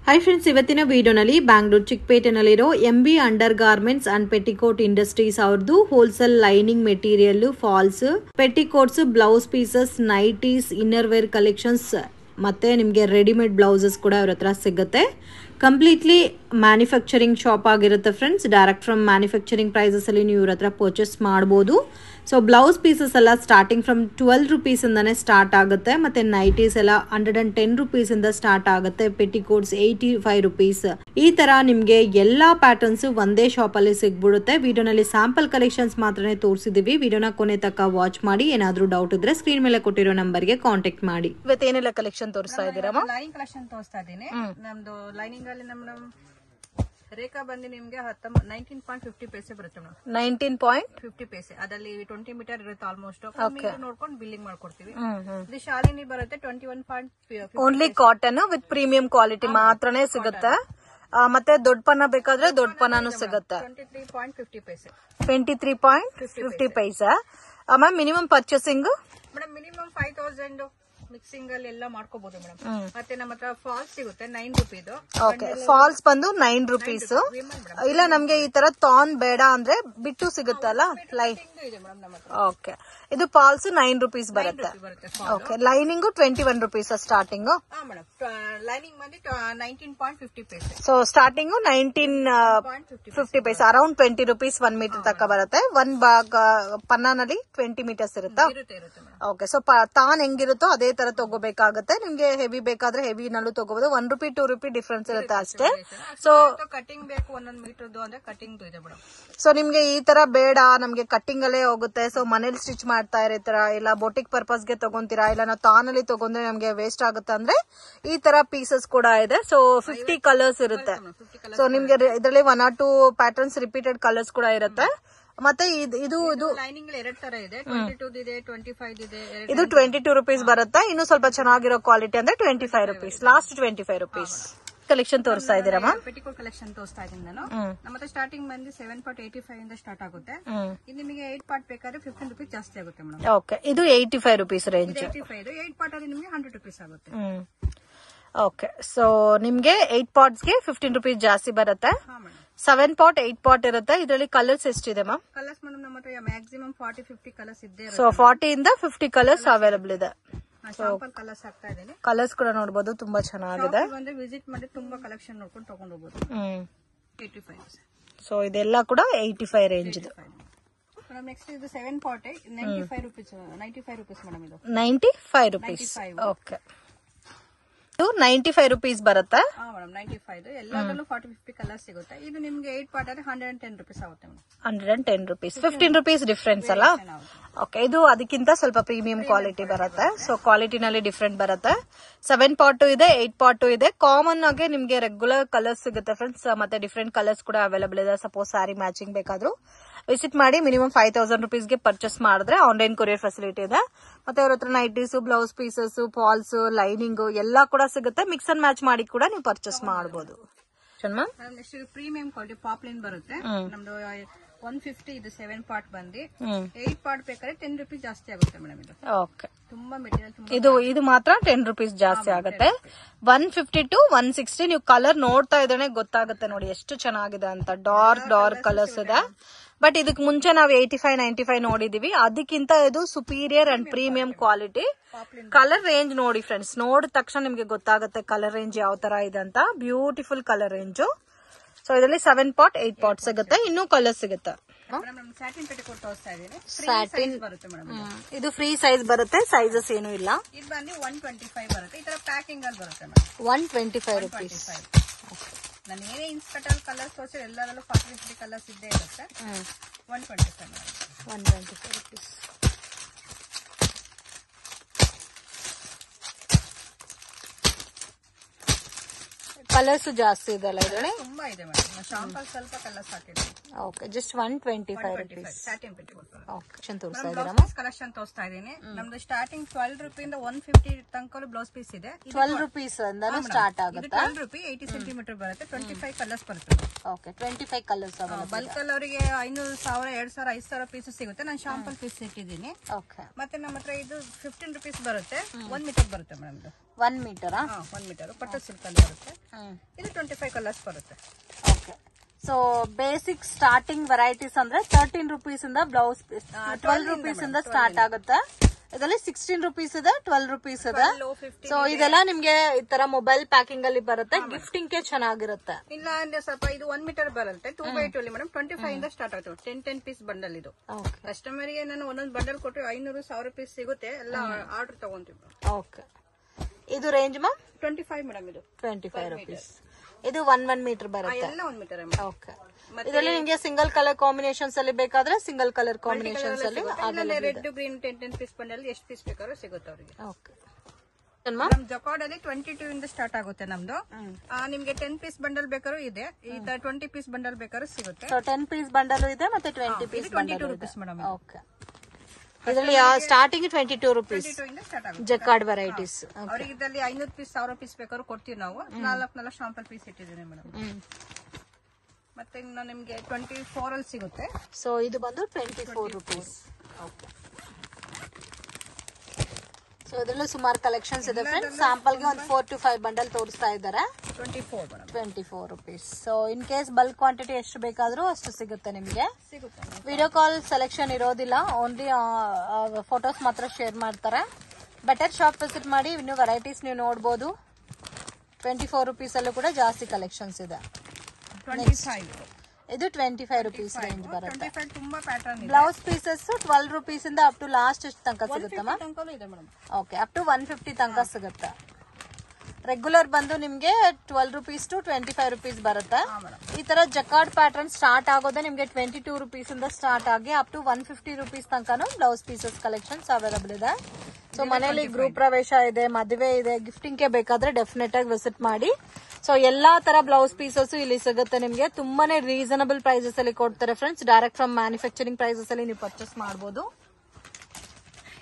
Hi friends, ಇವತ್ತಿನ ವಿಡಿಯೋನಲ್ಲಿ ಬ್ಯಾಂಗ್ಳೂರ್ ಚಿಕ್ಕಪೇಟೆನಲ್ಲಿರೋ MB undergarments and petticoat industries ಅವ್ರದ್ದು wholesale lining material, falls, petticoats, blouse pieces, nighties, inner wear collections ಮತ್ತೆ ನಿಮಗೆ readymade blouses ಕೂಡ ಅವ್ರ ಹತ್ರ ಸಿಗುತ್ತೆ. ಕಂಪ್ಲೀಟ್ಲಿ ಮ್ಯಾನುಫ್ಯಾಕ್ಚರಿಂಗ್ ಶಾಪ್ ಆಗಿರುತ್ತೆ friends. Direct from manufacturing prices ಅಲ್ಲಿ ನೀವು ಇವ್ರ ಹತ್ರ ಪರ್ಚೇಸ್ ಮಾಡ್ಬೋದು. ಸೊ ಬ್ಲೌಸ್ ಪೀಸಸ್ ಎಲ್ಲ ಸ್ಟಾರ್ಟಿಂಗ್ ಫ್ರಮ್ 12 rupees ಇಂದಾನೆ ಸ್ಟಾರ್ಟ್ ಆಗುತ್ತೆ. ಮತ್ತೆ ನೈಟೀಸ್ ಎಲ್ಲ 110 rupees ಇಂದ ಸ್ಟಾರ್ಟ್ ಆಗುತ್ತೆ. Petticoats 85 rupees. ಈ ತರ ನಿಮ್ಗೆ ಎಲ್ಲಾ ಪ್ಯಾಟರ್ನ್ಸ್ ಒಂದೇ ಶಾಪ್ ಅಲ್ಲಿ ಸಿಗ್ಬಿಡುತ್ತೆ. ವಿಡಿಯೋನಲ್ಲಿ ಸ್ಯಾಂಪಲ್ ಕಲೆಕ್ಷನ್ಸ್ ಮಾತ್ರನೇ ತೋರಿಸಿದೀವಿ. ವಿಡಿಯೋನ ಕೊನೆ ತನಕ ವಾಚ್ ಮಾಡಿ. ಏನಾದ್ರೂ ಡೌಟ್ ಇದ್ರೆ ಸ್ಕ್ರೀನ್ ಮೇಲೆ ಕೊಟ್ಟಿರೋ ನಂಬರ್ಗೆ ಕಾಂಟ್ಯಾಕ್ಟ್ ಮಾಡಿ. ಇವತ್ತೇನೆಲ್ಲ ಕಲೆಕ್ಷನ್ ತೋರಿಸ್ತಾ ಇದ್ದೀರಾ? ಲೈನಿಂಗ್ ಕಲೆಕ್ಷನ್ ತೋರಿಸ್ತಾ ಇದ್ದೀನಿ. ನಮ್ದು ಲೈನಿಂಗ್ ಅಲ್ಲಿ ನಮ್ಮ ರೇಖಾ ಬಂದು ನಿಮ್ಗೆ 19.50 ಪೈಸೆ ಬರುತ್ತೆ ಮೇಡಮ್. 19.50 ಪೈಸೆ. ಅದರಲ್ಲಿ 20 ಮೀಟರ್ ಇರುತ್ತೆ ಆಲ್ಮೋಸ್ಟ್. ನೋಡ್ಕೊಂಡು ಬಿಲ್ಲಿಂಗ್ ಮಾಡ್ಕೊಡ್ತೀವಿ. ಇದು ಶಾಲಿನಿ ಬರುತ್ತೆ 21.50. Only cotton with premium quality ಮಾತ್ರನೇ ಸಿಗುತ್ತೆ. ಮತ್ತೆ ದೊಡ್ಡ ಪನ್ನ ಬೇಕಾದ್ರೆ ದೊಡ್ಡ ಪನ್ನಾನು ಸಿಗುತ್ತೆ. 23.50 paise. 23.50 paise. Ma'am minimum purchasing madam minimum 5000 mixing ಅಲ್ಲಿ ಎಲ್ಲ ಮಾಡ್ಕೋಬಹುದು ಮೇಡಮ್. ಮತ್ತೆ ನಮ್ಮ ಹತ್ರ ಫಾಲ್ಸ್ ಸಿಗುತ್ತೆ 9 rupees. ಓಕೆ, ಫಾಲ್ಸ್ ಬಂದು 9 rupees. ಇಲ್ಲ ನಮ್ಗೆ ಈ ತರ ತಾನ್ ಬೇಡ ಅಂದ್ರೆ ಬಿಟ್ಟು ಸಿಗುತ್ತಲ್ಲ ಲೈಟ್. ಓಕೆ, ಇದು ಫಾಲ್ಸ್ 9 rupees ಬರುತ್ತೆ. Okay, lining 21 rupees starting. Lining ಬಂದು 19.50 ಪೈಸೆ. ಸೊ ಸ್ಟಾರ್ಟಿಂಗ್ 19.50 ಪೈಸೆ, ಅರೌಂಡ್ 20 rupees 1 ಮೀಟರ್ ತನಕ ಬರುತ್ತೆ. ಒಂದ್ ಭಾಗ ಪನ್ನಾನಲ್ಲಿ 20 meters ಇರುತ್ತಾ? ಓಕೆ, ಸೊ ತಾನ್ ಹೆಂಗಿರುತ್ತೋ ಅದೇ ತರ ತಗೋಬೇಕಾಗುತ್ತೆ. ನಿಮ್ಗೆ ಹೆವಿ ಬೇಕಾದ್ರೆ ಹೆವಿ ನಲ್ಲೂ ತಗೋಬಹುದು. 1 rupee 2 rupee ಡಿಫ್ರೆನ್ಸ್ ಇರುತ್ತೆ ಅಷ್ಟೇ. ಸೊ ಕಟಿಂಗ್ ಬೇಕು 1 ಮೀಟರ್ ಅಂದ್ರೆ ಕಟಿಂಗ್ ಇದೆ ಮೇಡಮ್. ಸೊ ನಿಮ್ಗೆ ಈ ತರ ಬೇಡ, ನಮ್ಗೆ ಕಟ್ಟಿಂಗ್ ಅಲ್ಲೇ ಹೋಗುತ್ತೆ, ಸೊ ಮನೇಲಿ ಸ್ಟಿಚ್ ಮಾಡ್ತಾ ಇರ್ತೀರಾ, ಇಲ್ಲ ಬೋಟಿಕ್ ಪರ್ಪಸ್ ಗೆ ತಗೊಂತೀರಾ, ಇಲ್ಲ ನಾವು ತಾನಲ್ಲಿ ತಗೊಂಡ್ರೆ ನಮ್ಗೆ ವೇಸ್ಟ್ ಆಗುತ್ತೆ ಅಂದ್ರೆ ಈ ತರ ಪೀಸಸ್ ಕೂಡ ಇದೆ. ಸೊ 50 ಕಲರ್ಸ್ ಇರುತ್ತೆ. ಸೊ ನಿಮ್ಗೆ ಇದರಲ್ಲಿ 1 or 2 ಪ್ಯಾಟರ್ನ್ಸ್ ರಿಪೀಟೆಡ್ ಕಲರ್ಸ್ ಕೂಡ ಇರುತ್ತೆ. ಮತ್ತೆ ಇದು ಲೈನಿಂಗ್ ಎರಡು ತರ ಇದೆ. 22 ಇದೆ, 25 ಇದೆ. ಇದು 22 rupees ಬರುತ್ತೆ. ಇನ್ನು ಸ್ವಲ್ಪ ಚೆನ್ನಾಗಿರೋ ಕ್ವಾಲಿಟಿ ಅಂದ್ರೆ 25 rupees, ಲಾಸ್ಟ್ 25 rupees. ಕಲೆಕ್ಷನ್ ತೋರಿಸ್ತಾ ಇದ್ದೀರಾ? ಪೆಟಿಕೋಟ್ ಕಲೆಕ್ಷನ್ ತೋರಿಸ್ತಾ ಇದ್ದೀನಿ ನಾನು. ನಮ್ಮ ಹತ್ರ ಸ್ಟಾರ್ಟಿಂಗ್ ಬಂದು 7.85 ಇಂದ ಸ್ಟಾರ್ಟ್ ಆಗುತ್ತೆ. ಇದು ನಿಮಗೆ 8 ಪಾರ್ಟ್ ಬೇಕಾದ್ರೆ 15 rupees ಜಾಸ್ತಿ ಆಗುತ್ತೆ ಮೇಡಮ್. ಓಕೆ, ಇದು 85 rupees ರೇಂಜ್. 85. 8 ಪಾರ್ಟ್ ಆದ್ರೆ ನಿಮಗೆ 100 rupees ಆಗುತ್ತೆ. ಓಕೆ, ಸೊ ನಿಮ್ಗೆ 8 parts ಗೆ 15 rupees ಜಾಸ್ತಿ ಬರುತ್ತೆ. 7 part 8 part ಇರುತ್ತೆ. ಇದರಲ್ಲಿ ಕಲರ್ಸ್ ಎಷ್ಟಿದೆ ಮ್ಯಾಮ್? ಕಲರ್ಸ್ ಮೇಡಮ್ ನಮ್ಮ ಹತ್ರ ಮ್ಯಾಕ್ಸಿಮಮ್ 40-50 ಕಲರ್ಸ್ ಇದ್ದೇ. ಸೊ 40 ಇಂದ 50 ಕಲರ್ಸ್ ಅವೈಲಬಲ್ ಇದೆ. ಶಾಂಪಲ್ ಕಲರ್ಸ್ ಹಾಕ್ತಾ ಇದ್ದೀನಿ. ಕಲರ್ಸ್ ಕೂಡ ನೋಡಬಹುದು, ತುಂಬಾ ಚೆನ್ನಾಗಿದೆ. ಬಂದ್ರೆ ವಿಸಿಟ್ ಮಾಡಿ ತುಂಬಾ ಕಲೆಕ್ಷನ್ ನೋಡ್ಕೊಂಡು ತಗೊಂಡು ಹೋಗಬಹುದು. 85. ಸೊ ಇದೆಲ್ಲ ಕೂಡ 85 ರೇಂಜ್ ಇದೆ ಮೇಡಮ್. ನೆಕ್ಸ್ಟ್ ಇದು 7 part 95 rupees. 95 rupees madam. ಇದು 95 rupees. ಓಕೆ, 95 rupees ಬರುತ್ತೆ. 95 ಎಲ್ಲದರಲ್ಲೂ 40-50 ಕಲರ್ಸ್ ಸಿಗುತ್ತೆ. ಇದು ನಿಮ್ಗೆ 8 ಪಾರ್ಟ್ ಆದ್ರೆ 110 rupees ಆಗುತ್ತೆ ಮೇಡಮ್. 110 rupees, 15 rupees ಡಿಫ್ರೆನ್ಸ್ ಅಲ್ಲ? ಓಕೆ, ಇದು ಅದಕ್ಕಿಂತ ಸ್ವಲ್ಪ ಪ್ರೀಮಿಯಂ ಕ್ವಾಲಿಟಿ ಬರುತ್ತೆ. ಸೊ ಕ್ವಾಲಿಟಿನಲ್ಲಿ ಡಿಫ್ರೆಂಟ್ ಬರುತ್ತೆ. 7 part ಇದೆ, 8 part ಇದೆ. ಕಾಮನ್ ಆಗಿ ನಿಮ್ಗೆ ರೆಗ್ಯುಲರ್ ಕಲರ್ಸ್ ಸಿಗುತ್ತೆ ಫ್ರೆಂಡ್ಸ್. ಮತ್ತೆ ಡಿಫ್ರೆಂಟ್ ಕಲರ್ಸ್ ಕೂಡ ಅವೈಲೇಬಲ್ ಇದೆ. ಸಪೋಸ್ ಸ್ಯಾರಿ ಮ್ಯಾಚಿಂಗ್ ಬೇಕಾದ್ರೂ ವಿಸಿಟ್ ಮಾಡಿ. ಮಿನಿಮಮ್ 5000 rupees ಗೆ ಪರ್ಚೇಸ್ ಮಾಡಿದ್ರೆ ಆನ್ಲೈನ್ ಕೊರಿಯರ್ ಫೆಸಿಲಿಟಿ ಇದೆ. ಮತ್ತೆ ಅವ್ರ ಹತ್ರ nighties, blouse pieces, falls, lining ಎಲ್ಲ ಕೂಡ ಸಿಗುತ್ತೆ. ಮಿಕ್ಸ್ ಅಂಡ್ ಮ್ಯಾಚ್ ಮಾಡಿ ಕೂಡ ನೀವು ಪರ್ಚೇಸ್ ಮಾಡಬಹುದು. ನೆಕ್ಸ್ಟ್ ಪ್ರೀಮಿಯಂ ಕ್ವಾಲಿಟಿ ಪಾಪ್ಲಿನ್ ಬರುತ್ತೆ ನಮ್ದು 150. ಇದು 7 part ಬಂದು 8 part ಬೇಕಾದ್ರೆ 10 rupees ಜಾಸ್ತಿ ಆಗುತ್ತೆ ಮೇಡಮ್. ಇದು ಓಕೆ, ತುಂಬಾ ಮೆಟೀರಿಯಲ್ ಇದು ಮಾತ್ರ 10 rupees ಜಾಸ್ತಿ ಆಗುತ್ತೆ. 150 to 160. ನೀವು ಕಲರ್ ನೋಡ್ತಾ ಇದ್ರೆ ಗೊತ್ತಾಗುತ್ತೆ ನೋಡಿ ಎಷ್ಟು ಚೆನ್ನಾಗಿದೆ ಅಂತ. ಡಾರ್ಕ್ ಕಲರ್ಸ್ ಇದೆ. ಬಟ್ ಇದಕ್ ಮುಂಚೆ ನಾವು 85-95 ನೋಡಿದೀವಿ. ಅದಕ್ಕಿಂತ ಇದು superior and premium quality. Colour range ನೋಡಿ ಫ್ರೆಂಡ್ಸ್, ನೋಡಿದ ತಕ್ಷಣ ನಿಮ್ಗೆ ಗೊತ್ತಾಗುತ್ತೆ ಕಲರ್ ರೇಂಜ್ ಯಾವ ತರ ಇದೆ ಅಂತ. Beautiful colour range. ಸೊ ಇದರಲ್ಲಿ 7 part 8 part ಸಿಗುತ್ತೆ. ಇನ್ನೂ ಕಲರ್ ಸಿಗುತ್ತೆ. ಸ್ಯಾಟಿನ್ ಪೆಟಿಕೋಟ್ ತೋರಿಸ್ತಾ ಇದ್ದೀನಿ. ಸ್ಯಾಟಿನ್ ಬರುತ್ತೆ ಮೇಡಮ್. ಇದು ಫ್ರೀ ಸೈಜ್ ಬರುತ್ತೆ, ಸೈಜಸ್ ಏನು ಇಲ್ಲ. ಇದು ಬಂದು 125 ಬರುತ್ತೆ. ಈ ತರ ಪ್ಯಾಕಿಂಗ್ ಅಲ್ಲಿ ಬರುತ್ತೆ ಮೇಡಮ್. 125 rupees. ನಾನು ಏನೇ ಇನ್ಸ್ಪೆಕ್ಟರ್ ಕಲರ್ಸ್ ತೋರಿಸಿ ಎಲ್ಲದರಲ್ಲೂ 40-50 ಕಲರ್ಸ್ ಇದ್ದೇ ಇರುತ್ತೆ. 125 rupees. ಕಲರ್ಸ್ ಜಾಸ್ತಿ ಇದೆ ಅಲ್ಲ ಇದರಲ್ಲಿ? ತುಂಬಾ ಇದೆ ಮೇಡಮ್. ಶಾಂಪಲ್ ಸ್ವಲ್ಪ ಕಲರ್ಸ್ ಹಾಕಿದ್ದೀನಿ. Okay, just 125 rupees. Satin petticoat. Okay, ತೋರಿಸ್ತಾ ಇದ್ದೀರಾ? ಕಲೆಕ್ಷನ್ ತೋರಿಸ್ತಾ ಇದ್ದೀನಿ. ನಮ್ದು ಸ್ಟಾರ್ಟಿಂಗ್ 12 rupees ಇಂದ 150 ತನಕ ಬ್ಲೌಸ್ ಪೀಸ್ ಇದೆ. 12 rupees ಇಂದ ಸ್ಟಾರ್ಟ್ ಆಗುತ್ತೆ. 12 rupees 80 cm ಬರುತ್ತೆ. 25 ಕಲರ್ಸ್ ಬರುತ್ತೆ. ಓಕೆ, 25 ಕಲರ್ಸ್ ಬಲ್ಕ್ ಅಲ್ಲಿ ಅವರಿಗೆ 500, 1000, 2000, 5000 ಪೀಸಸ್ ಸಿಗುತ್ತೆ. ನಾನು ಶಾಂಪಲ್ ಪೀಸ್ ಇಟ್ಟಿದ್ದೀನಿ. ಓಕೆ, ಮತ್ತೆ ನಮ್ಮ ಹತ್ರ ಇದು 15 rupees ಬರುತ್ತೆ. 1 ಮೀಟರ್ ಬರುತ್ತೆ ಮೇಡಮ್. 1 ಮೀಟರ್ 1 ಮೀಟರ್ ಪಟ್ಟು ಸಿಲ್ಕ್ ಅಲ್ಲಿ ಬರುತ್ತೆ. ಇದು 25 ಕಲರ್ಸ್ ಬರುತ್ತೆ. Okay. So basic starting varieties ಅಂದ್ರೆ 13 rupees ಇಂದ ಬ್ಲೌಸ್ 12 rupees ಇಂದ ಸ್ಟಾರ್ಟ್ ಆಗುತ್ತೆ. ಇದರಲ್ಲಿ 16 rupees ಇದೆ, 12 rupees ಇದೆ. ಸೊ ಇದೆಲ್ಲ ನಿಮ್ಗೆ ಈ ತರ ಮೊಬೈಲ್ ಪ್ಯಾಕಿಂಗ್ ಅಲ್ಲಿ ಬರುತ್ತೆ, ಗಿಫ್ಟಿಂಗ್ ಗೆ ಚೆನ್ನಾಗಿರುತ್ತೆ. ಇಲ್ಲ ಅಂದ್ರೆ ಸ್ವಲ್ಪ ಇದು 1 ಮೀಟರ್ ಬರುತ್ತೆ 2x2 ಅಲ್ಲಿ ಮೇಡಮ್ 25 ಇಂದ ಸ್ಟಾರ್ಟ್ ಆಗುತ್ತೆ. 10 ಪೀಸ್ ಬಂಡಲ್ ಇದು. ಕಸ್ಟಮರ್ ಗೆ ನಾನು ಒಂದೊಂದು ಬಂಡಲ್ ಕೊಟ್ಟರೆ 500-1000 ಪೀಸ್ ಸಿಗುತ್ತೆ. ಎಲ್ಲ ಆರ್ಡರ್ ತಗೊಂತೀವಿ. ಓಕೆ. ಇದು ರೇಂಜ್ ಮ್ಯಾಮ್ 25 ಮೇಡಮ್. ಇದು 25 rupees. ಇದು 1 ಮೀಟರ್ ಬರುತ್ತೆ. ಎಲ್ಲ 1 ಮೀಟರ್. ಓಕೆ. ಇದರಲ್ಲಿ ನಿಮಗೆ ಸಿಂಗಲ್ ಕಲರ್ ಕಾಂಬಿನೇಷನ್ಸ್ ಅಲ್ಲಿ ಬೇಕಾದ್ರೆ ಸಿಂಗಲ್ ಕಲರ್ ಕಾಂಬಿನೇಷನ್ಸ್ ಅಲ್ಲಿ ರೆಡ್ ಗ್ರೀನ್ 10 ಪೀಸ್ ಬಂಡಲ್ ಎಷ್ಟು ಪೀಸ್ ಬೇಕಾದ್ರೂ ಸಿಗುತ್ತೆ ಅವರಿಗೆ. ಓಕೆ. ಜಕಾರ್ಡ್ ಅಲ್ಲಿ 22 ಇಂದ ಸ್ಟಾರ್ಟ್ ಆಗುತ್ತೆ ನಮ್ದು. ನಿಮ್ಗೆ 10 ಪೀಸ್ ಬಂಡಲ್ ಬೇಕಾದ್ರೂ ಇದೆ, ಈ 20 ಪೀಸ್ ಬಂಡಲ್ ಬೇಕಾದ್ರೂ ಸಿಗುತ್ತೆ. 10 ಪೀಸ್ ಬಂಡಲ್ ಇದೆ ಮತ್ತೆ 20 ಪೀಸ್ 22 rupees ಮೇಡಮ್. ಓಕೆ. ಇದರಲ್ಲಿ ಸ್ಟಾರ್ಟಿಂಗ್ 22 rupees ಜಕಾರ್ಡ್ ವೆರೈಟೀಸ್. ಅವ್ರಿಗೆ ಇದರಲ್ಲಿ 500 ಪೀಸ್ 1000 ಪೀಸ್ ಬೇಕಾದ್ರೂ ಕೊಡ್ತೀವಿ ನಾವು. 4 ಶಾಂಪಲ್ ಪೀಸ್ ಇಟ್ಟಿದ್ದೀನಿ ಮೇಡಮ್. ಮತ್ತೆ ಇನ್ನು ನಿಮ್ಗೆ 24 ಅಲ್ಲಿ ಸಿಗುತ್ತೆ. ಸೊ ಇದು ಬಂದು 24 rupees. ಓಕೆ. ಸೊ ಇದರಲ್ಲೂ ಸುಮಾರು ಕಲೆಕ್ಷನ್ಸ್ ಇದೆ ಫ್ರೆಂಡ್ಸ್. ಸ್ಯಾಂಪಲ್ ಗೆ ಒಂದು 4 to 5 ಬಂಡಲ್ ತೋರಿಸ್ತಾ ಇದ್ದಾರೆ. 24 rupees. So in case bulk quantity ಎಷ್ಟು ಬೇಕಾದ್ರೂ ಅಷ್ಟು ಸಿಗುತ್ತೆ ನಿಮ್ಗೆ. ವಿಡಿಯೋ ಕಾಲ್ ಸೆಲೆಕ್ಷನ್ ಇರೋದಿಲ್ಲ, ಓನ್ಲಿ ಫೋಟೋಸ್ ಮಾತ್ರ ಶೇರ್ ಮಾಡ್ತಾರೆ. ಬೆಟರ್ ಶಾಪ್ ವಿಸಿಟ್ ಮಾಡಿ ಇನ್ನು ವೆರೈಟೀಸ್ ನೀವು ನೋಡಬಹುದು. 24 rupees ಅಲ್ಲೂ ಕೂಡ ಜಾಸ್ತಿ ಕಲೆಕ್ಷನ್ಸ್ ಇದೆ. ಇದು 25 rupees ರೇಂಜ್ ಬರುತ್ತೆ. ಬ್ಲೌಸ್ ಪೀಸಸ್ 12 rupees ಇಂದ ಅಪ್ ಟು ಲಾಸ್ಟ್ ಎಷ್ಟು ತನಕ ಸಿಗುತ್ತೆ ಮ್ಯಾಮ್? ಓಕೆ, ಅಪ್ ಟು 150 ತನಕ ಸಿಗುತ್ತೆ. ರೆಗ್ಯುಲರ್ ಬಂದು ನಿಮ್ಗೆ 12 rupees to 25 rupees ಬರುತ್ತೆ. ಈ ತರ ಜಕಾರ್ಡ್ ಪ್ಯಾಟರ್ನ್ ಸ್ಟಾರ್ಟ್ ಆಗೋದೇ ನಿಮ್ಗೆ 22 rupees ಇಂದ ಸ್ಟಾರ್ಟ್ ಆಗಿ ಅಪ್ ಟು 150 rupees ತನಕನೂ ಬ್ಲೌಸ್ ಪೀಸಸ್ ಕಲೆಕ್ಷನ್ಸ್ ಅವೈಲಬಲ್ ಇದೆ. ಸೊ ಮನೆಯಲ್ಲಿ ಗೃಹ ಪ್ರವೇಶ ಇದೆ, ಮದುವೆ ಇದೆ, ಗಿಫ್ಟಿಂಗ್ ಗೆ ಬೇಕಾದ್ರೆ ಡೆಫಿನೆಟ್ ಆಗಿ ವಿಸಿಟ್ ಮಾಡಿ. ಸೊ ಎಲ್ಲಾ ತರ ಬ್ಲೌಸ್ ಪೀಸಸ್ ಇಲ್ಲಿ ಸಿಗುತ್ತೆ ನಿಮ್ಗೆ. ತುಂಬಾನೇ ರೀಸನಬಲ್ ಪ್ರೈಸಸ್ ಅಲ್ಲಿ ಕೊಡ್ತಾರೆ friends. Direct from manufacturing prices ಅಲ್ಲಿ ನೀವು ಪರ್ಚೇಸ್ ಮಾಡಬಹುದು.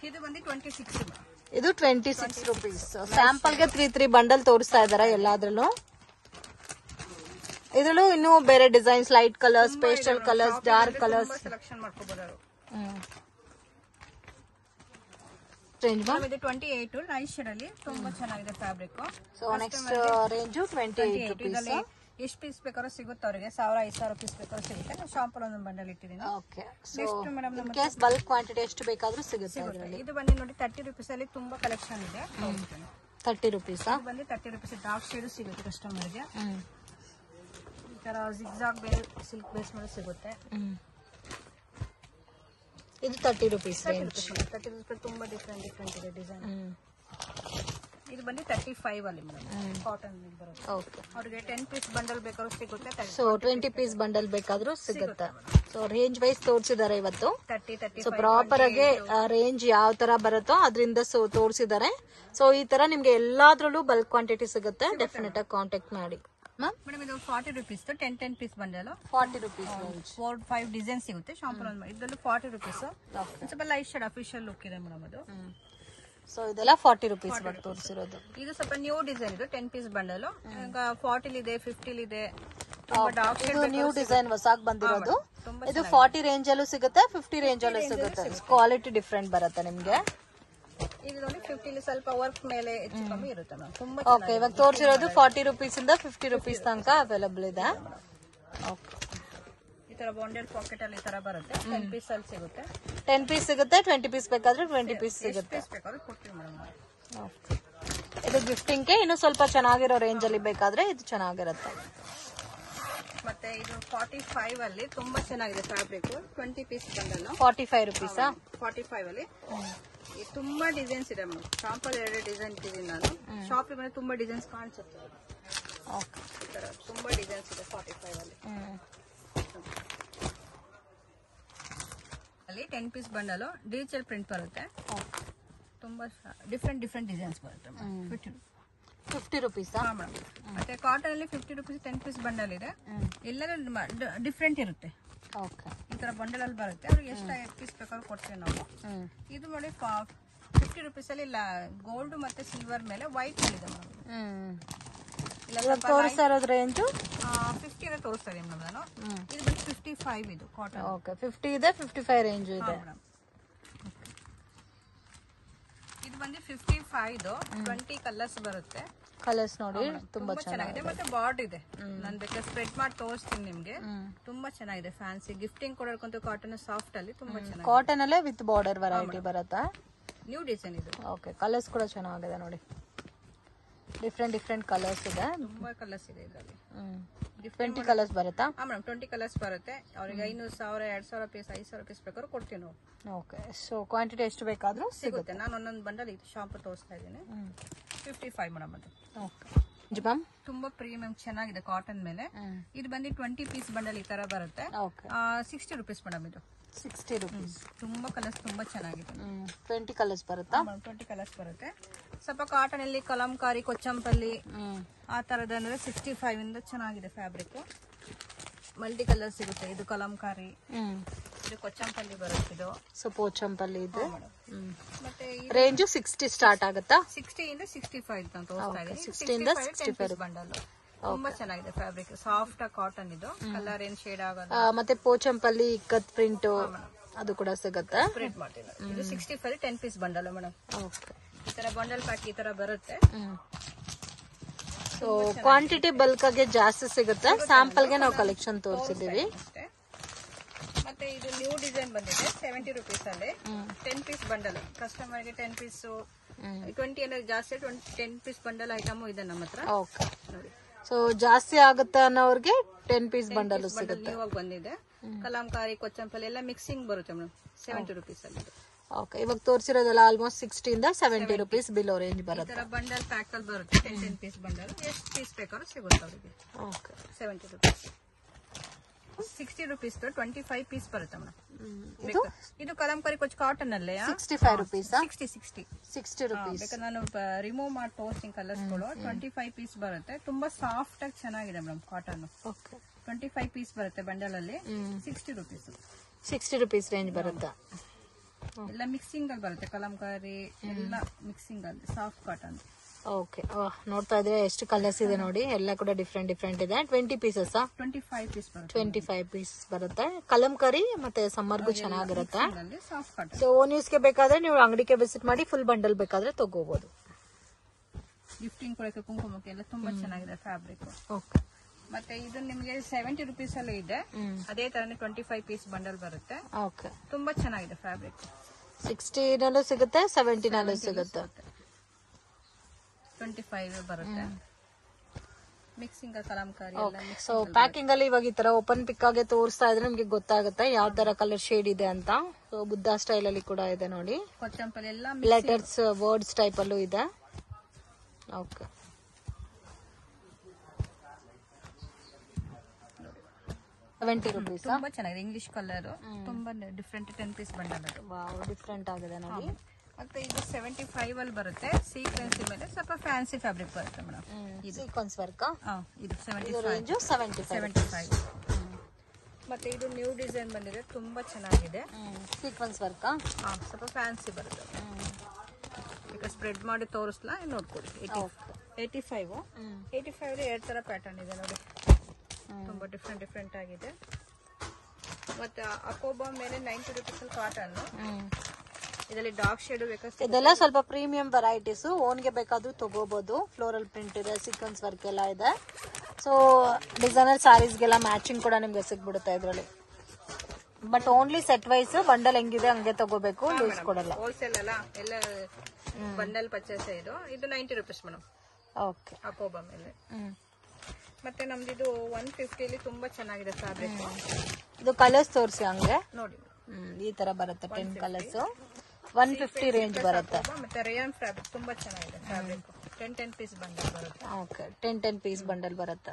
ಇದು ಬಂದು 26. ಇದು 26 rupees. ಸ್ಯಾಂಪಲ್ ಗೆ 3 ಬಂಡಲ್ ತೋರಿಸ್ತಾ ಇದಾರೆ ಎಲ್ಲಾದ್ರಲ್ಲೂ. ಇದ್ರಲ್ಲೂ ಇನ್ನು ಬೇರೆ designs, light colours, pastel colours, dark colours selection ಮಾಡ್ಕೋಬಹುದು. ರೇಂಜ್ ಇದು 28 ನೈಸ್ ಶೇಡ್ ಅಲ್ಲಿ ತುಂಬಾ ಚೆನ್ನಾಗಿದೆ fabric. So next range 28 rupees. ಎಷ್ಟು ಪೀಸ್ ಬೇಕಾದ್ರೂ ಸಿಗುತ್ತೆ ಅವರಿಗೆ. 1000-5000 ಪೀಸ್ ಬೇಕಾದ್ರೂ ಸಿಗುತ್ತೆ. ನಾನು ಶಾಂಪಲ್ ಒಂದು ಬಂಡಲ್ ಇಟ್ಟಿದ್ದೀನಿ. Okay. So in case bulk quantity ಎಷ್ಟು ಬೇಕಾದ್ರೂ ಸಿಗುತ್ತೆ ಇದರಲ್ಲಿ. ಇದು ಬಂದು ನೋಡಿ 30 rupees ಅಲ್ಲಿ ತುಂಬಾ ಕಲೆಕ್ಷನ್ ಇದೆ. 30 rupees ಬಂದು 30 rupees ಡಾರ್ಕ್ ಶೇಡ್ ಸಿಗುತ್ತೆ ಕಸ್ಟಮರ್ ಗೆ. ಈ ತರ ಜಿಗ್ಜಾಗ್ ಬೇಸ್ ಸಿಲ್ಕ್ ಬೇಸ್ ಮೇಲೆ ಸಿಗುತ್ತೆ. ಇದು 30 rupees ರೇಂಜ್. 30 rupees ತುಂಬಾ ಡಿಫರೆಂಟ್ ಇದೆ ಡಿಸೈನ್. ಇದು ಬಂದು 35 ಅಲ್ಲಿ ಮೇಡಮ್. ಕಾಟನ್ ಬರುತ್ತೆ. ಓಕೆ. ಅವರಿಗೆ 10 ಪೀಸ್ ಬಂಡಲ್ ಬೇಕಾದ್ರೂ ಸಿಗುತ್ತೆ. ಸೊ 20 ಪೀಸ್ ಬಂಡಲ್ ಬೇಕಾದ್ರೂ ಸಿಗುತ್ತೆ. ಸೊ ರೇಂಜ್ ವೈಸ್ ತೋರಿಸಿದ್ದಾರೆ ಇವತ್ತು. 30-35. ಸೊ ಪ್ರಾಪರ್ ಆಗಿ ರೇಂಜ್ ಯಾವ ತರ ಬರುತ್ತೋ ಅದರಿಂದ ತೋರಿಸಿದ್ದಾರೆ. ಸೊ ಈ ತರ ನಿಮ್ಗೆ ಎಲ್ಲಾದ್ರಲ್ಲೂ ಬಲ್ಕ್ ಕ್ವಾಂಟಿಟಿ ಸಿಗುತ್ತೆ. ಡೆಫಿನೆಟ್ ಆಗಿ ಕಾಂಟ್ಯಾಕ್ಟ್ ಮಾಡಿ. ಮೇಡಮ್ ಇದು 40 rupees 10 piece bundle 40 rupees range. 4-5 design ಸಿಗುತ್ತೆ ಶಾಂಪಲ್ ಒಂದು. ಇದರಲ್ಲಿ 40 rupees. ಸ್ವಲ್ಪ ಲೈಟ್ ಶೇಡ್ ಅಫಿಷಿಯಲ್ ಲುಕ್ ಇದೆ ಮೇಡಮ್ ಅದು. ಸೊ ಇದೆಲ್ಲ 40 rupees ಬಟ್ ತೋರಿಸಿರೋದು. ಇದು ಸ್ವಲ್ಪ ನ್ಯೂ ಡಿಸೈನ್ ಇದು 10 ಪೀಸ್ ಬಂಡಲ್. ಈಗ 40 ಇದೆ, 50 ಇದೆ. ಇದು ನ್ಯೂ ಡಿಸೈನ್ ಹೊಸಾಗಿ ಬಂದಿರೋದು. ಇದು 40 ರೇಂಜ್ ಅಲ್ಲೂ ಸಿಗುತ್ತೆ, 50 ರೇಂಜ್ ಅಲ್ಲೂ ಸಿಗುತ್ತೆ. ಕ್ವಾಲಿಟಿ ಡಿಫ್ರೆಂಟ್ ಬರುತ್ತೆ ನಿಮ್ಗೆ. ಇದು ನೋಡಿ 50 ಸ್ವಲ್ಪ ವರ್ಕ್ ಮೇಲೆ ಹೆಚ್ಚು ಕಮ್ಮಿ ಇರುತ್ತೆ ಮ್ಯಾಮ್. ತುಂಬಾ ಓಕೆ. ಇವಾಗ ತೋರಿಸಿರೋದು 40 rupees ಇಂದ 50 rupees ತನಕ ಅವೈಲಬಲ್ ಇದೆ. ಓಕೆ. ಈ ತರ ಬಾಂಡೆಡ್ ಪಾಕೆಟ್ ಅಲ್ಲಿ ಈ ತರ ಬರುತ್ತೆ. 10 ಪೀಸ್ ಅಲ್ಲಿ ಸಿಗುತ್ತೆ. 10 ಪೀಸ್ ಸಿಗುತ್ತೆ. 20 ಪೀಸ್ ಬೇಕಾದ್ರೆ 20 ಪೀಸ್ ಸಿಗುತ್ತೆ. ಬೇಕಾದ್ರೆ ಕೊಡ್ತೀವಿ ಮೇಡಮ್. ಓಕೆ. ಇದು ಗಿಫ್ಟಿಂಗ್ ಗೆ ಇನ್ನು ಸ್ವಲ್ಪ ಚೆನ್ನಾಗಿರೋ ರೇಂಜ್ ಅಲ್ಲಿ ಬೇಕಾದ್ರೆ ಇದು ಚೆನ್ನಾಗಿರುತ್ತೆ. ಮತ್ತೆ ಇದು 45 ಅಲ್ಲಿ ತುಂಬಾ ಚೆನ್ನಾಗಿದೆ ಫ್ಯಾಬ್ರಿಕ್. 20 piece bundle 45 rupees. 45 ಅಲ್ಲಿ ತುಂಬಾ ಡಿಸೈನ್ಸ್ ಇದೆ ಮೇಡಮ್. ಶಾಂಪಲ್ 2 ಡಿಸೈನ್ ಇಟ್ಟಿದ್ದೀನಿ ನಾನು. ಶಾಪ್ ಮೇಲೆ ತುಂಬಾ ಡಿಸೈನ್ಸ್ ಕಾಣಿಸುತ್ತೆ. ಓಕೆ. ಈ ತರ ತುಂಬಾ ಡಿಸೈನ್ಸ್ ಇದೆ 45 ಅಲ್ಲಿ. ಅಲ್ಲಿ 10 ಪೀಸ್ ಬಂಡಲ್ ಡಿಜಿಟಲ್ ಪ್ರಿಂಟ್ ಬರುತ್ತೆ. ತುಂಬಾ ಡಿಫ್ರೆಂಟ್ ಡಿಸೈನ್ಸ್ ಬರುತ್ತೆ. 50 rupees. ಮತ್ತೆ ಕಾಟನ್ ಅಲ್ಲಿ 50 rupees 10 ಪೀಸ್ ಬಂಡಲ್ ಇದೆ. ಎಲ್ಲರೂ ಡಿಫ್ರೆಂಟ್ ಇರುತ್ತೆ. ಓಕೆ. ಈ ತರ ಬಂಡಲ್ ಅಲ್ಲಿ ಬರುತ್ತೆ. ಅವ್ರಿಗೆ ಎಷ್ಟು ಪೀಸ್ ಬೇಕಾದ್ರೂ ಕೊಡ್ತೀವಿ ನಾವು. ಇದು ನೋಡಿ 50 rupees ಅಲ್ಲಿ ಗೋಲ್ಡ್ ಮತ್ತೆ ಸಿಲ್ವರ್ ಮೇಲೆ ವೈಟ್ ಇದೆ ಮೇಡಮ್. ತೋರಿಸ್ತಾ ಇರೋದು ರೇಂಜ್ 50 ಎಲ್ಲ ತೋರಿಸ್ತಾ ಇದೀನಿ ಮೇಡಮ್ ನಾನು. ಇದು ಬಂದು 55 ಇದು ಕಾಟನ್. ಓಕೆ. 50 ಇದೆ, 55 ರೇಂಜ್ ಇದೆ. ಇದು ಬಂದು ಬಂದು 55 20 ಕಲರ್ಸ್ ಬರುತ್ತೆ. ಕಲರ್ಸ್ ನೋಡಿ ತುಂಬಾ ಚೆನ್ನಾಗಿದೆ. ಮತ್ತೆ ಬಾರ್ಡರ್ ಇದೆ, ನಾನು ಬೇಕಾದ್ರೆ ಸ್ಪ್ರೆಡ್ ಮಾಡಿ ತೋರಿಸ್ತೀನಿ ನಿಮ್ಗೆ. ತುಂಬಾ ಚೆನ್ನಾಗಿದೆ, ಫ್ಯಾನ್ಸಿ ಗಿಫ್ಟಿಂಗ್ ಕೊಡೋರ್ಕಂತೂ ಕಾಟನ್ ಸಾಫ್ಟ್ ಅಲ್ಲಿ ತುಂಬಾ ಚೆನ್ನಾಗಿದೆ. ಕಾಟನ್ ಅಲ್ಲೇ ವಿತ್ ಬಾರ್ಡರ್ ವೆರೈಟಿ ಬರುತ್ತಾ? ನ್ಯೂ ಡಿಸೈನ್ ಇದು. ಓಕೆ, ಕಲರ್ಸ್ ಕೂಡ ಚೆನ್ನಾಗಿದೆ ನೋಡಿ, ಡಿಫ್ರೆಂಟ್ ಕಲರ್ಸ್ ಇದೆ. ತುಂಬಾ ಕಲರ್ಸ್ ಇದೆ ಇದರಲ್ಲಿ. 20 ಕಲರ್ಸ್ ಬರುತ್ತಾ? ಹಾ ಮೇಡಮ್, 20 ಕಲರ್ಸ್ ಬರುತ್ತೆ. ಅವ್ರಿಗೆ 500,000 2,000 ಪೀಸ್ 5,000 ಪೀಸ್ ಬೇಕಾದ್ರೂ ಕೊಡ್ತೀವಿ ನಾವು. ಓಕೆ, ಸೊ ಕ್ವಾಂಟಿಟಿ ಎಷ್ಟು ಬೇಕಾದ್ರೂ ಸಿಗುತ್ತೆ. ನಾನು ಒಂದೊಂದು ಬಂಡಲ್ ಇದು ಶಾಂಪು ತೋರಿಸ್ತಾ ಇದ್ದೀನಿ. 55 ಮೇಡಮ್ ಅದು. ಓಕೆ ಮ್ಯಾಮ್, ತುಂಬಾ ಪ್ರೀಮಿಯಂ ಚೆನ್ನಾಗಿದೆ ಕಾಟನ್ ಮೇಲೆ. ಇದು ಬಂದು 20 ಪೀಸ್ ಬಂಡಲ್ ಈ ತರ ಬರುತ್ತೆ. 60 ರುಪೀಸ್ ಮೇಡಮ್ ಇದು. 60 ರುಪೀಸ್. ತುಂಬಾ ಕಲರ್ಸ್ ತುಂಬಾ ಚೆನ್ನಾಗಿದೆ. 20 ಕಲರ್ಸ್ ಬರುತ್ತಾ? 20 ಕಲರ್ಸ್ ಬರುತ್ತೆ. ಸ್ವಲ್ಪ ಕಾಟನ್ ಅಲ್ಲಿ ಕಲಂಕಾರಿ, ಕೊಚ್ಚಂಪಲ್ಲಿ ಆ ತರದ ಅಂದ್ರೆ 65 ಇಂದ ಚೆನ್ನಾಗಿದೆ ಫ್ಯಾಬ್ರಿಕ್. ಮಲ್ಟಿ ಕಲರ್ ಸಿಗುತ್ತೆ. ಇದು ಕಲಂಕಾರಿ, ಇದು ಕೊಚ್ಚಂಪಲ್ಲಿ ಬರುತ್ತೆ. ಇದು ಸೊ ಪೋಚಂಪಲ್ಲಿ ಇದೆ. ಮತ್ತೆ ರೇಂಜ್ 60 ಸ್ಟಾರ್ಟ್ ಆಗುತ್ತಾ? 60 ಇಂದ 65 ಅಂತ ತೋರಿಸ್ತಾ ಇದ್ದೀನಿ. 60 ಇಂದ 65 ಬಂಡಲ್ ತುಂಬಾ ಚೆನ್ನಾಗಿದೆ ಫ್ಯಾಬ್ರಿಕ್. ಸಾಫ್ಟ್ ಕಾಟನ್ ಇದು, ಕಲರ್ ಏನ್ ಶೇಡ್ ಆಗಲ್ಲ. ಮತ್ತೆ ಪೋಚಂಪಲ್ಲಿ ಇಕ್ಕತ್ ಪ್ರಿಂಟ್ ಅದು ಕೂಡ ಸಿಗುತ್ತೆ. ಸ್ಪ್ರೆಡ್ ಮಾಡ್ತೀನಿ. ಇದು 65 10 ಪೀಸ್ ಬಂಡಲ್ ಮೇಡಮ್. ಓಕೆ, ಈ ತರ ಬಂಡಲ್ ಪ್ಯಾಕ್ ಈ ತರ ಬರುತ್ತೆ. ಸೊ ಕ್ವಾಂಟಿಟಿ ಬಲ್ಕ್ ಆಗಿ ಜಾಸ್ತಿ ಸಿಗುತ್ತೆ. ಸ್ಯಾಂಪಲ್ ಗೆ ನಾವು ಕಲೆಕ್ಷನ್ ತೋರಿಸಿದೀವಿ. ಮತ್ತೆ ಇದು ನ್ಯೂ ಡಿಸೈನ್ ಬಂದಿದೆ 70 ರುಪೀಸ್ ಅಲ್ಲಿ 10 ಪೀಸ್ ಬಂಡಲ್. ಕಸ್ಟಮರ್ ಗೆ 10 ಪೀಸ್ 20 ಅಂದ್ರೆ ಜಾಸ್ತಿ 10 ಪೀಸ್ ಬಂಡಲ್ ಐಟಮ್ ಇದೆ ನಮ್ಮ ಹತ್ರ. ಓಕೆ, ಸೊ ಜಾಸ್ತಿ ಆಗುತ್ತೆ ಅನ್ನೋರ್ಗೆ 10 ಪೀಸ್ ಬಂಡಲ್ ಸಿಗುತ್ತೆ. ಇವಾಗ ಬಂದಿದೆ ಕಲಂಕಾರಿ, ಕೊಚ್ಚಂಪಲ್ಲಿ ಎಲ್ಲ ಮಿಕ್ಸಿಂಗ್ ಬರುತ್ತೆ ಮೇಡಮ್. 70 ರುಪೀಸ್ ಅಲ್ಲಿ. ಓಕೆ, ಇವಾಗ ತೋರಿಸಿರೋದೆಲ್ಲ ಆಲ್ಮೋಸ್ಟ್ 60 ಇಂದ 70 ರುಪೀಸ್ ಬಿಲೋ ರೇಂಜ್ ಬರುತ್ತೆ. ಈ ತರ ಬಂಡಲ್ ಪ್ಯಾಕ್ ಅಲ್ಲಿ ಬರುತ್ತೆ. 10 ಪೀಸ್ ಬಂಡಲ್ ಎಷ್ಟು ಪೀಸ್ ಬೇಕಾದ್ರೂ ಸಿಗುತ್ತೆ ಅವರಿಗೆ. Okay, 70 rupees. 60 ರುಪೀಸ್ 25 ಪೀಸ್ ಬರುತ್ತೆ ಮೇಡಮ್. ಇದು ಕಲಂಕಾರಿ ಕೊಚ್ಚ ಕಾಟನ್ ಅಲ್ಲೇ 65 ರುಪೀಸ್. 60 ರುಪೀಸ್. ಬೇಕಾದ್ರೆ ನಾನು ರಿಮೂವ್ ಮಾಡಿ ತೋರಿಸ್ತೀನಿ ಕಲರ್ಸ್ಗಳು. 25 ಪೀಸ್ ಬರುತ್ತೆ. ತುಂಬಾ ಸಾಫ್ಟ್ ಆಗಿ ಚೆನ್ನಾಗಿದೆ ಮೇಡಮ್ ಕಾಟನ್. ಓಕೆ, 25 ಪೀಸ್ ಬರುತ್ತೆ ಬಂಡಲ್ ಅಲ್ಲಿ. 60 ರುಪೀಸ್. 60 ರುಪೀಸ್ ರೇಂಜ್ ಬರುತ್ತೆ. ಎಲ್ಲ ಮಿಕ್ಸಿಂಗ್ ಅಲ್ಲಿ ಬರುತ್ತೆ. ಕಲಂಕಾರಿ ಎಲ್ಲ ಮಿಕ್ಸಿಂಗ್ ಅಲ್ಲಿ ಸಾಫ್ಟ್ ಕಾಟನ್. ಓಕೆ, ನೋಡ್ತಾ ಇದ್ರೆ ಎಷ್ಟು ಕಲರ್ಸ್ ಇದೆ ನೋಡಿ, ಎಲ್ಲ ಕೂಡ ಡಿಫ್ರೆಂಟ್ ಇದೆ. 20 ಪೀಸಸ್ 25 ಪೀಸ್ ಬರುತ್ತೆ. 25 ಪೀಸ್ ಬರುತ್ತೆ. ಕಲಂಕಾರಿ ಮತ್ತೆ ಸಮ್ಮರ್ಗೂ ಚೆನ್ನಾಗಿರುತ್ತೆ. Soft cotton. ಸೊ ಓನ್ ಯೂಸ್ಗೆ ಬೇಕಾದ್ರೆ ನೀವು ಅಂಗಡಿಗೆ ವಿಸಿಟ್ ಮಾಡಿ ಫುಲ್ ಬಂಡಲ್ ಬೇಕಾದ್ರೆ ತಗೋಬಹುದು. ಗಿಫ್ಟಿಂಗ್ ಕೊಡಕ್ಕೆ, ಕುಂಕುಮಕ್ಕೆ ಎಲ್ಲ ತುಂಬಾ ಚೆನ್ನಾಗಿದೆ ಫ್ಯಾಬ್ರಿಕ್. ಓಕೆ, ಮತ್ತೆ ಇದು ನಿಮ್ಗೆ 70 ರುಪೀಸ್ ಅಲ್ಲಿ ಇದೆ. ಅದೇ ತರನೇ 25 ಪೀಸ್ ಬಂಡಲ್ ಬರುತ್ತೆ. ಓಕೆ, ತುಂಬಾ ಚೆನ್ನಾಗಿದೆ ಫ್ಯಾಬ್ರಿಕ್. 60 ನಲ್ಲೂ ಸಿಗುತ್ತೆ, 70 ನಲ್ಲೂ ಸಿಗುತ್ತೆ. 25 ಬರುತ್ತೆ. ಮಿಕ್ಸಿಂಗ್ ಕಲಂಕಾರಿ ಎಲ್ಲ. ಸೊ ಪ್ಯಾಕಿಂಗ್ ಅಲ್ಲಿ ಇವಾಗ ಈ ತರ ಓಪನ್ ಪಿಕ್ ಆಗಿ ತೋರಿಸ್ತಾ ಇದ್ರೆ ನಿಮ್ಗೆ ಗೊತ್ತಾಗುತ್ತೆ ಯಾವ ತರ ಕಲರ್ ಶೇಡ್ ಇದೆ ಅಂತ. ಸೊ ಬುದ್ಧ ಸ್ಟೈಲ್ ಅಲ್ಲಿ ಕೂಡ ಇದೆ ನೋಡಿ. ಕೊಚ್ಚಂಪಲ್ಲಿ ಎಲ್ಲ ಲೆಟರ್ಸ್ ವರ್ಡ್ಸ್ ಟೈಪ್ ಅಲ್ಲೂ ಇದೆ. ಓಕೆ, ₹70. ತುಂಬಾ ಚೆನ್ನಾಗಿದೆ. ಇಂಗ್ಲಿಷ್ ಕಲರ್ ತುಂಬಾ ಡಿಫ್ರೆಂಟ್ 10 ಪೀಸ್ ಬಂಡಲ್ ಅದು. ವಾವ್, ಡಿಫ್ರೆಂಟ್ ಆಗಿದೆ ನೋಡಿ. ಮತ್ತೆ ಇದು 75 ಅಲ್ಲಿ ಬರುತ್ತೆ. ಸೀಕ್ವೆನ್ಸ್ ಮೇಲೆ ಸ್ವಲ್ಪ ಫ್ಯಾನ್ಸಿ ಫ್ಯಾಬ್ರಿಕ್ ಬರುತ್ತೆ ಮೇಡಮ್. ಇದು ಸೀಕ್ವೆನ್ಸ್ ವರ್ಕ್. ಇದು 75. ಮತ್ತೆ ಇದು ನ್ಯೂ ಡಿಸೈನ್ ಬಂದಿದೆ, ತುಂಬಾ ಚೆನ್ನಾಗಿದೆ. ಸೀಕ್ವೆನ್ಸ್ ವರ್ಕ್ ಸ್ವಲ್ಪ ಫ್ಯಾನ್ಸಿ ಬರುತ್ತೆ. ಈಗ ಸ್ಪ್ರೆಡ್ ಮಾಡಿ ತೋರಿಸ್ಲಾ, ನೋಡ್ಕೊಳ್ಳಿ. 85 ಎರಡು ತರ ಪ್ಯಾಟರ್ನ್ ಇದೆ ನೋಡಿ. ತುಂಬಾ ಡಿಫ್ರೆಂಟ್ ಆಗಿದೆ. ಮತ್ತೆ ಅಕೋಬಾ ಮೇಲೆ 90 ರುಪೀಸ್ ಕಾಟನ್. ಇದರಲ್ಲಿ ಡಾರ್ಕ್ ಶೇಡ್ ಬೇಕಾದ್ರೆ ಇದೆಲ್ಲ ಸ್ವಲ್ಪ ಪ್ರೀಮಿಯಂ ವೆರೈಟೀಸ್. ಓನ್ಗೆ ಬೇಕಾದ್ರೂ ತಗೋಬಹುದು. ಫ್ಲೋರಲ್ ಪ್ರಿಂಟ್ ಇದೆ, ಸೀಕ್ವೆನ್ಸ್ ವರ್ಕ್ ಎಲ್ಲ ಇದೆ. ಸೊ ಡಿಸೈನರ್ ಸ್ಯಾರೀಸ್ಗೆಲ್ಲ ಮ್ಯಾಚಿಂಗ್ ಕೂಡ ನಿಮ್ಗೆ ಸಿಗ್ಬಿಡುತ್ತೆ ಇದರಲ್ಲಿ. But only set wise bundle ಹೆಂಗಿದೆ ಹಂಗೆ ತಗೋಬೇಕು, ಲೂಸ್ ಕೊಡಲ್ಲ. ಹೋಲ್ಸೇಲ್ ಅಲ್ಲ, ಎಲ್ಲ ಬಂಡಲ್ ಪರ್ಚೇಸ್. ಇದು 90 ರುಪೀಸ್ ಮೇಡಮ್. ಓಕೆ, ಅಕೋಬಾ ಮೇಲೆ. ಮತ್ತೆ ನಮ್ದು 150 ಅಲ್ಲಿ ತುಂಬಾ ಚೆನ್ನಾಗಿದೆ ಫ್ಯಾಬ್ರಿಕ್. ಇದು ಕಲರ್ಸ್ ತೋರಿಸಿ ಹಂಗೆ ನೋಡಿ. ಈ ತರ ಬರುತ್ತೆ 10 ಕಲರ್ಸ್. 150 ರೇಂಜ್ ಬರುತ್ತೆ. ಮತ್ತೆ ರೇಯಾನ್ ಫ್ಯಾಬ್ರಿಕ್ ತುಂಬಾ ಚೆನ್ನಾಗಿದೆ ಫ್ಯಾಬ್ರಿಕ್. 10 ಪೀಸ್ ಬಂಡಲ್ ಬರುತ್ತೆ. ಓಕೆ, 10 ಪೀಸ್ ಬಂಡಲ್ ಬರುತ್ತೆ.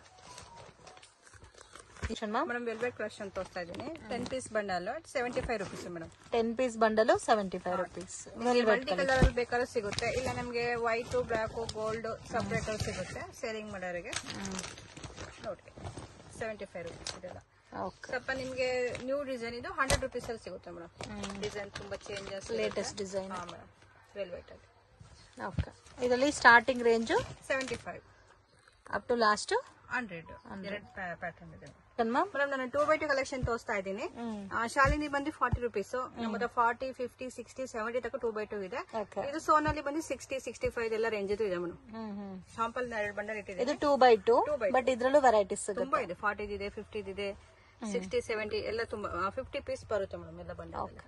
ಮೇಡಮ್ ವೆಲ್ವೆಟ್ ಕ್ರಶ್ ಅಂತ ತೋರಿಸ್ತಾ ಇದ್ದೀನಿ. 10 piece bundle 75 rupees madam. 10 piece bundle 75 rupees. Multi colour ಅಲ್ಲಿ ಬೇಕಾದ್ರೂ ಸಿಗುತ್ತೆ. ಇಲ್ಲ ನಮ್ಗೆ ವೈಟ್, ಬ್ಲಾಕ್, ಗೋಲ್ಡ್ ಸಪರೇಟ್ ಅಲ್ಲಿ ಸಿಗುತ್ತೆ ಸೇರಿಂಗ್ ಮಾಡೋರಿಗೆ. ನೋಡಿ 75 ರುಪೀಸ್ ಇದೆಲ್ಲ. ಸ್ವಲ್ಪ ನಿಮ್ಗೆ ನ್ಯೂ ಡಿಸೈನ್ ಇದು 100 ರುಪೀಸ್ ಅಲ್ಲಿ ಸಿಗುತ್ತೆ ಮೇಡಮ್. ಡಿಸೈನ್ ತುಂಬಾ changes, latest design madam. Velvet ಅಲ್ಲಿ. ಓಕೆ, ಇದರಲ್ಲಿ starting range 75 up to last 100 ಎರಡು ಪ್ಯಾಟರ್ನ್ ಇದೆ ಮೇಡಮ್. ನಾನು 2x2 ಕಲೆಕ್ಷನ್ ತೋರಿಸ್ತಾ ಇದ್ದೀನಿ. ಶಾಲಿನಿ ಬಂದು 40 ರೂಪೀಸ್, ನಮ್ಮದು 40, 50, 60, 70 ತನಕ 2x2 ಇದೆ. ಇದು ಸೋನಲ್ಲಿ ಬಂದು 60, 65 ಎಲ್ಲ ರೇಂಜ್ ಇದೆ ಮೇಡಮ್. ಶಾಂಪಲ್ 2 ಬಂಡಲ್ ಇಟ್ಟಿದೆ. ಇದು 2x2 ಬಟ್ ಇದ್ರಲ್ಲೂ ವೆರೈಟೀಸ್ ತುಂಬಾ ಇದೆ. 40 ಇದೆ, 50 ಇದೆ, 60, 70 ಎಲ್ಲ ತುಂಬಾ 50 ಪೀಸ್ ಬರುತ್ತೆ ಮೇಡಮ್ ಎಲ್ಲ ಬಂಡಲ್.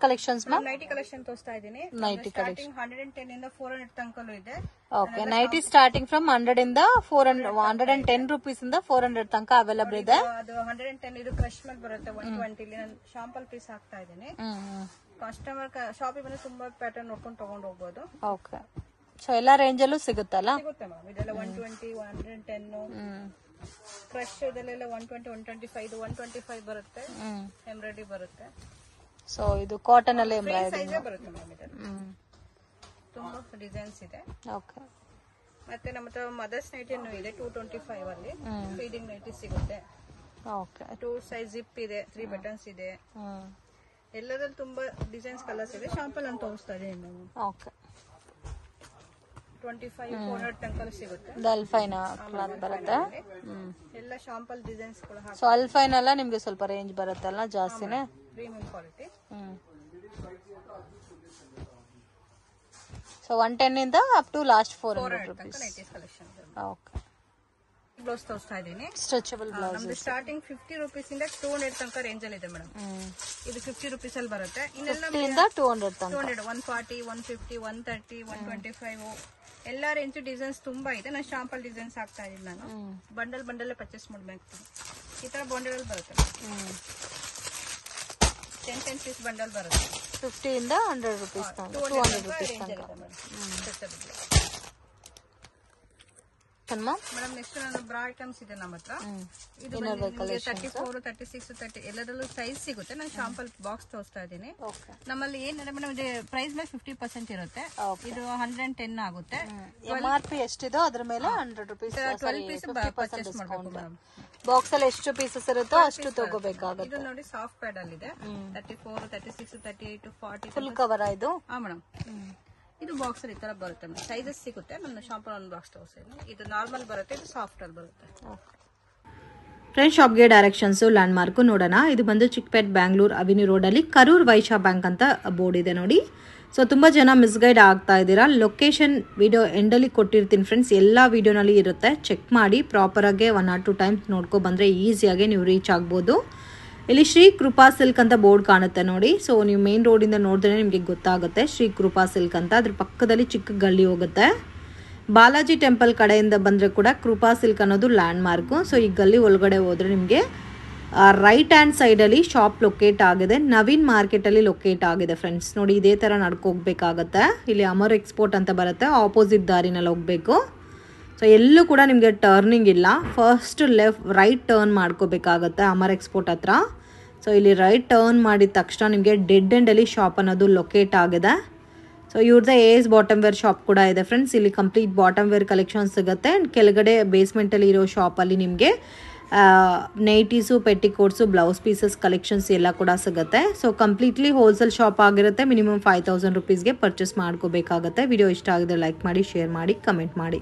ಕಲೆಕ್ಷನ್ಸ್ ನೈಟಿ ಕಲೆಕ್ಷನ್ ತೋರಿಸ್ತಾ ಇದ್ದೀನಿ. ಸ್ಟಾರ್ಟಿಂಗ್ 110 ಇಂದ 400 ತನಕಲೂ ಇದೆ. ಓಕೆ, ನೈಟಿ ಸ್ಟಾರ್ಟಿಂಗ್ ಫ್ರಮ್ 100 ಇಂದ 400, 110 ರೂಪೀಸ್ ಇಂದ 400 ತನಕ ಅವೈಲಬಲ್ ಇದೆ. ಅದು 110 ಇದು ಕ್ರಶ್ ಮೇಲೆ ಬರುತ್ತೆ. 120 ಇಲ್ಲಿ ನಾನು ಶಾಂಪಲ್ ಪೀಸ್ ಹಾಕ್ತಾ ಇದ್ದೀನಿ. ಕಸ್ಟಮರ್ ಶಾಪಿಗೆ ಬಂದು ತುಂಬಾ ಪ್ಯಾಟರ್ನ್ ನೋಡ್ಕೊಂಡು ತಗೊಂಡು ಹೋಗ್ಬೋದು. ಓಕೆ, ಸೊ ಎಲ್ಲಾ ರೇಂಜ್ ಅಲ್ಲೂ ಸಿಗುತ್ತಲ್ಲ? ಸಿಗುತ್ತೆ ಮೇಡಮ್. ಇದೆಲ್ಲ 120, 110 ಕ್ರಶ್ ಇದೆಲ್ಲ 120, 125, 125 ಬರುತ್ತೆ. ಎಂಬ್ರಾಯ್ಡ್ರಿ ಬರುತ್ತೆ. ಸೊ ಇದು ಕಾಟನ್ ಅಲ್ಲಿ ಎಂಬ್ರಾಯ್ಡ್ರಿ ಬರುತ್ತೆ ಮೇಡಮ್. ಇದು ತುಂಬಾ ಡಿಸೈನ್ಸ್ ಇದೆ. ಓಕೆ, ಮತ್ತೆ ನಮ್ಮ ಹತ್ರ ಮದರ್ಸ್ ನೈಟಿನೂ ಇದೆ. 225 ಅಲ್ಲಿ ಫೀಡಿಂಗ್ ನೈಟಿ ಸಿಗುತ್ತೆ. ಓಕೆ, 2 ಸೈಜ್ ಜಿಪ್ ಇದೆ, 3 ಬಟನ್ಸ್ ಇದೆ. ಎಲ್ಲದಲ್ಲಿ ತುಂಬಾ ಡಿಸೈನ್ಸ್ ಕಲರ್ಸ್ ಇದೆ. ಶಾಂಪಲ್ ಅಂತ ತೋರಿಸ್ತಾ ಇದ್ದೀನಿ ನಾನು. ಓಕೆ, 25, 400 ತನಕ ಸಿಗುತ್ತೆ. ಅಲ್ಫೈನ್ ಕ್ಲಾತ್ ಬರುತ್ತೆ. ಎಲ್ಲ ಶಾಂಪಲ್ ಡಿಸೈನ್ಸ್ ಕೂಡ ಹಾಕಿ. ಸೊ ಅಲ್ಫೈನ್ ಎಲ್ಲ ನಿಮ್ಗೆ ಸ್ವಲ್ಪ ರೇಂಜ್ ಬರುತ್ತಲ್ಲ ಜಾಸ್ತಿನೇ? Premium quality. ಸೊ 110 ಇಂದ up to last 400 rupees. Collection. Okay, blouse ತೋರಿಸ್ತಾ ಇದ್ದೀನಿ. Stretchable blouse. ನಮ್ದು ಸ್ಟಾರ್ಟಿಂಗ್ 50 ರೂಪೀಸ್ ಇಂದ 200 ತನಕ ರೇಂಜ್ ಅಲ್ಲಿ ಇದೆ ಮೇಡಮ್. ಇದು 50 ರೂಪೀಸ್ ಅಲ್ಲಿ ಬರುತ್ತೆ. ಇನ್ನೆಲ್ಲ 200 ತನಕ 200, 140, 150, 130, 125 ಎಲ್ಲ ರೇಂಜ್ ಡಿಸೈನ್ಸ್ ತುಂಬಾ ಇದೆ. ನಾನು ಶಾಂಪಲ್ ಡಿಸೈನ್ಸ್ ಹಾಕ್ತಾ ಇದ್ದೀನಿ. ನಾನು ಬಂಡಲ್ ಪರ್ಚೇಸ್ ಮಾಡ್ಬೇಕು. ಈ ತರ ಬಂಡಲ್ ಅಲ್ಲಿ ಬರುತ್ತೆ. 10 ಪೀಸ್ ಬಂಡಲ್ ಬರುತ್ತೆ. 50 ಇಂದ 100 ರೂಪೀಸ್ ತನಕ, 200 ರೂಪೀಸ್ ತನಕ. ಮೇಡಮ್ ನೆಕ್ಸ್ಟ್ ನಾನು ಬ್ರಾ ಐಟಮ್ಸ್ ಇದೆ ನಮ್ಮ ಹತ್ರ. ಇದು 34, 36, 30 ಎಲ್ಲದರಲ್ಲೂ ಸೈಜ್ ಸಿಗುತ್ತೆ. ನಾನು ಶಾಂಪಲ್ ಬಾಕ್ಸ್ ತೋರಿಸ್ತಾ ಇದ್ದೀನಿ. ನಮ್ಮಲ್ಲಿ ಏನಿದೆ ಮೇಡಮ್, ಇದು ಪ್ರೈಸ್ ಮೇಲೆ 50% ಇರುತ್ತೆ. ಇದು 110 ಆಗುತ್ತೆ. MRP ಎಷ್ಟಿದೋ ಅದ್ರ ಮೇಲೆ 100 ರೂಪೀಸ್ 12 ಪೀಸ್ ಪರ್ಚೇಸ್ ಮಾಡಬೇಕು ಮೇಡಮ್. ಬಾಕ್ಸ್ ಅಲ್ಲಿ ಎಷ್ಟು ಪೀಸಸ್ ಇರುತ್ತೋ ಅಷ್ಟು ತಗೋಬೇಕಾಗುತ್ತೆ. ಇದು ನೋಡಿ ಸಾಫ್ಟ್ ಪ್ಯಾಡ್ ಅಲ್ಲಿ ಇದೆ. 34, 36, 38, 40 ಫುಲ್ ಕವರ್ ಇದು. ಹಾ ಮೇಡಮ್. ಇದು ಬಾಕ್ಸ್ ಅಲ್ಲಿ ಈ ತರ ಬರುತ್ತೆ ಮೇಡಮ್. ಸೈಜಸ್ ಸಿಗುತ್ತೆ. ನನ್ನ ಶಾಂಪಲ್ ಒಂದು ಬಾಕ್ಸ್ ತೋರಿಸ್ತೀನಿ. ಇದು ನಾರ್ಮಲ್ ಬರುತ್ತೆ, ಇದು ಸಾಫ್ಟ್ ಅಲ್ಲಿ ಬರುತ್ತೆ. ಫ್ರೆಂಡ್ಸ್, ಶಾಪ್ಗೆ ಡೈರೆಕ್ಷನ್ಸ್ ಲ್ಯಾಂಡ್ ಮಾರ್ಕ್ ನೋಡೋಣ. ಇದು ಬಂದು ಚಿಕ್ಕಪೇಟ್ ಬ್ಯಾಂಗ್ಳೂರ್ ಅವಿನ್ಯೂ ರೋಡ್ ಅಲ್ಲಿ ಕರೂರ್ ವೈಶ್ಯ ಬ್ಯಾಂಕ್ ಅಂತ ಬೋರ್ಡ್ ಇದೆ ನೋಡಿ. ಸೊ ತುಂಬಾ ಜನ ಮಿಸ್ಗೈಡ್ ಆಗ್ತಾ ಇದ್ದೀರಾ. ಲೊಕೇಶನ್ ವಿಡಿಯೋ ಎಂಡಲ್ಲಿ ಕೊಟ್ಟಿರ್ತೀನಿ ಫ್ರೆಂಡ್ಸ್. ಎಲ್ಲ ವಿಡಿಯೋನಲ್ಲಿ ಇರುತ್ತೆ, ಚೆಕ್ ಮಾಡಿ ಪ್ರಾಪರ್ ಆಗಿ 1 or 2 ಟೈಮ್ಸ್ ನೋಡ್ಕೊ ಬಂದ್ರೆ ಈಸಿಯಾಗಿ ನೀವು ರೀಚ್ ಆಗ್ಬೋದು. ಇಲ್ಲಿ ಶ್ರೀ ಕೃಪಾ ಸಿಲ್ಕ್ ಅಂತ ಬೋರ್ಡ್ ಕಾಣುತ್ತೆ ನೋಡಿ. ಸೊ ನೀವು ಮೇನ್ ರೋಡಿಂದ ನೋಡಿದ್ರೆ ನಿಮಗೆ ಗೊತ್ತಾಗುತ್ತೆ ಶ್ರೀ ಕೃಪಾ ಸಿಲ್ಕ್ ಅಂತ. ಅದ್ರ ಪಕ್ಕದಲ್ಲಿ ಚಿಕ್ಕ ಗಲ್ಲಿ ಹೋಗುತ್ತೆ. ಬಾಲಾಜಿ ಟೆಂಪಲ್ ಕಡೆಯಿಂದ ಬಂದರೆ ಕೂಡ ಕೃಪಾ ಸಿಲ್ಕ್ ಅನ್ನೋದು ಲ್ಯಾಂಡ್ ಮಾರ್ಕು. ಸೊ ಈ ಗಲ್ಲಿ ಒಳಗಡೆ ಹೋದರೆ ನಿಮಗೆ ರೈಟ್ ಹ್ಯಾಂಡ್ ಸೈಡಲ್ಲಿ ಶಾಪ್ ಲೊಕೇಟ್ ಆಗಿದೆ. ನವೀನ್ ಮಾರ್ಕೆಟಲ್ಲಿ ಲೊಕೇಟ್ ಆಗಿದೆ ಫ್ರೆಂಡ್ಸ್. ನೋಡಿ ಇದೇ ಥರ ನಡ್ಕೋಗ್ಬೇಕಾಗತ್ತೆ. ಇಲ್ಲಿ ಅಮರ್ ಎಕ್ಸ್ಪೋರ್ಟ್ ಅಂತ ಬರುತ್ತೆ, ಆಪೋಸಿಟ್ ದಾರಿನಲ್ಲಿ ಹೋಗಬೇಕು. ಸೊ ಎಲ್ಲೂ ಕೂಡ ನಿಮಗೆ ಟರ್ನಿಂಗ್ ಇಲ್ಲ. ಫಸ್ಟ್ ರೈಟ್ ಟರ್ನ್ ಮಾಡ್ಕೋಬೇಕಾಗತ್ತೆ ಅಮರ್ ಎಕ್ಸ್ಪೋರ್ಟ್ ಹತ್ರ. ಸೊ ಇಲ್ಲಿ ರೈಟ್ ಟರ್ನ್ ಮಾಡಿದ ತಕ್ಷಣ ನಿಮಗೆ ಡೆಡ್ ಎಂಡಲ್ಲಿ ಶಾಪ್ ಅನ್ನೋದು ಲೊಕೇಟ್ ಆಗಿದೆ. ಸೊ ಇವ್ರದ್ದು ಏಸ್ ಬಾಟಮ್ ವೇರ್ ಶಾಪ್ ಕೂಡ ಇದೆ ಫ್ರೆಂಡ್ಸ್. ಇಲ್ಲಿ ಕಂಪ್ಲೀಟ್ ಬಾಟಮ್ ವೇರ್ ಕಲೆಕ್ಷನ್ ಸಿಗುತ್ತೆ. ಕೆಳಗಡೆ ಬೇಸ್ಮೆಂಟಲ್ಲಿ ಇರೋ ಶಾಪಲ್ಲಿ ನಿಮಗೆ ನೈಟೀಸು, ಪೆಟ್ಟಿಕೋಟ್ಸು, ಬ್ಲೌಸ್ ಪೀಸಸ್ ಕಲೆಕ್ಷನ್ಸ್ ಎಲ್ಲ ಕೂಡ ಸಿಗುತ್ತೆ. ಸೊ ಕಂಪ್ಲೀಟ್ಲಿ ಹೋಲ್ಸೇಲ್ ಶಾಪ್ ಆಗಿರುತ್ತೆ. ಮಿನಿಮಮ್ 5000 ರೂಪೀಸ್ಗೆ ಪರ್ಚೇಸ್ ಮಾಡ್ಕೋಬೇಕಾಗತ್ತೆ. ವಿಡಿಯೋ ಇಷ್ಟ ಆಗಿದ್ರೆ ಲೈಕ್ ಮಾಡಿ, ಶೇರ್ ಮಾಡಿ, ಕಮೆಂಟ್ ಮಾಡಿ.